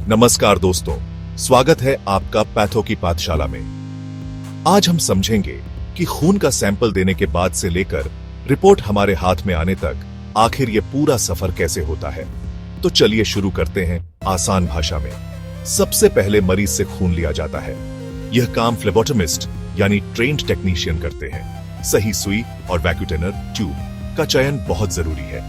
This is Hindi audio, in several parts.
नमस्कार दोस्तों, स्वागत है आपका पैथो की पाठशाला में। आज हम समझेंगे कि खून का सैंपल देने के बाद से लेकर रिपोर्ट हमारे हाथ में आने तक आखिर ये पूरा सफर कैसे होता है। तो चलिए शुरू करते हैं आसान भाषा में। सबसे पहले मरीज से खून लिया जाता है। यह काम फ्लेबोटमिस्ट यानी ट्रेन्ड टेक्नीशियन करते हैं। सही सुई और वैक्यूटेनर ट्यूब का चयन बहुत जरूरी है।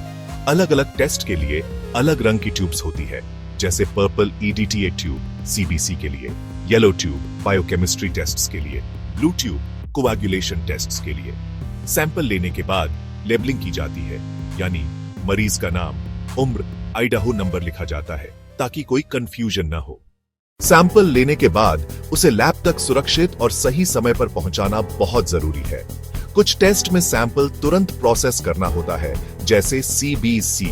अलग अलग टेस्ट के लिए अलग रंग की ट्यूब्स होती है, जैसे पर्पल EDTA ट्यूब CBC के लिए, येलो ट्यूब बायोकेमिस्ट्री टेस्ट्स के लिए, ब्लू ट्यूब कोआगुलेशन टेस्ट्स के लिए। सैंपल लेने के बाद लेबलिंग की जाती है, यानी मरीज का नाम, उम्र, आइडाहो नंबर लिखा जाता है ताकि कोई कंफ्यूजन ना हो। सैंपल लेने के बाद उसे लैब तक सुरक्षित और सही समय पर पहुंचाना बहुत जरूरी है। कुछ टेस्ट में सैंपल तुरंत प्रोसेस करना होता है, जैसे CBC।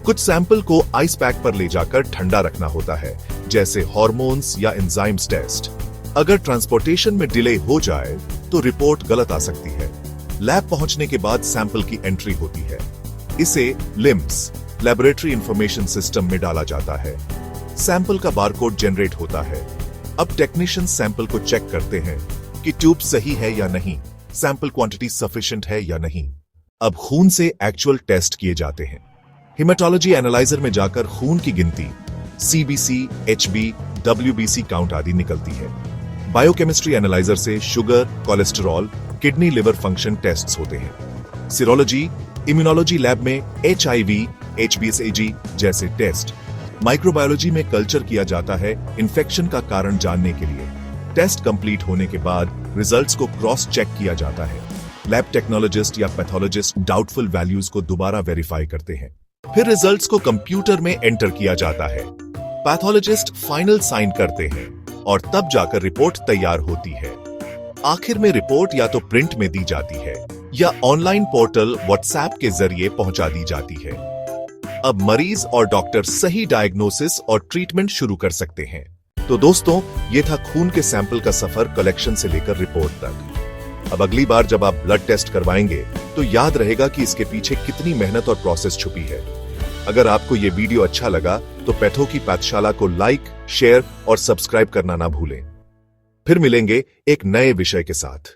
कुछ सैंपल को आइस पैक पर ले जाकर ठंडा रखना होता है, जैसे हार्मोन्स या एंजाइम्स टेस्ट। अगर ट्रांसपोर्टेशन में डिले हो जाए तो रिपोर्ट गलत आ सकती है। लैब पहुंचने के बाद सैंपल की एंट्री होती है। इसे LIMS लैबोरेटरी इंफॉर्मेशन सिस्टम में डाला जाता है। सैंपल का बारकोड जनरेट होता है। अब टेक्नीशियन सैंपल को चेक करते हैं कि ट्यूब सही है या नहीं, सैंपल क्वांटिटी सफिशिएंट है या नहीं। अब खून से एक्चुअल टेस्ट किए जाते हैं। हिमेटोलॉजी एनालाइजर में जाकर खून की गिनती, CBC, HB, WBC काउंट आदि निकलती है। बायोकेमिस्ट्री एनालाइजर से sugar, cholesterol, kidney, liver function tests होते हैं। सीरोलॉजी, इम्यूनोलॉजी लैब में HIV, HBsAg जैसे टेस्ट। माइक्रोबायोलॉजी में कल्चर किया जाता है इन्फेक्शन का कारण जानने के लिए। टेस्ट कंप्लीट होने के बाद रिजल्ट्स को क्रॉस चेक किया जाता है। लैब टेक्नोलॉजिस्ट या पैथोलॉजिस्ट डाउटफुल वैल्यूज को दोबारा वेरीफाई करते हैं। फिर रिजल्ट्स को कंप्यूटर में एंटर किया जाता है। पैथोलॉजिस्ट फाइनल साइन करते हैं और तब जाकर रिपोर्ट तैयार होती है। आखिर में रिपोर्ट या तो प्रिंट में दी जाती है या ऑनलाइन पोर्टल WhatsApp के जरिए पहुंचा दी जाती है। अब मरीज और डॉक्टर सही डायग्नोसिस और ट्रीटमेंट शुरू कर सकते हैं। तो दोस्तों, ये था खून के सैंपल का सफर कलेक्शन से लेकर रिपोर्ट तक। अब अगली बार जब आप ब्लड टेस्ट करवाएंगे तो याद रहेगा कि इसके पीछे कितनी मेहनत और प्रोसेस छुपी है। अगर आपको ये वीडियो अच्छा लगा तो पैथो की पाठशाला को लाइक, शेयर और सब्सक्राइब करना ना भूलें। फिर मिलेंगे एक नए विषय के साथ।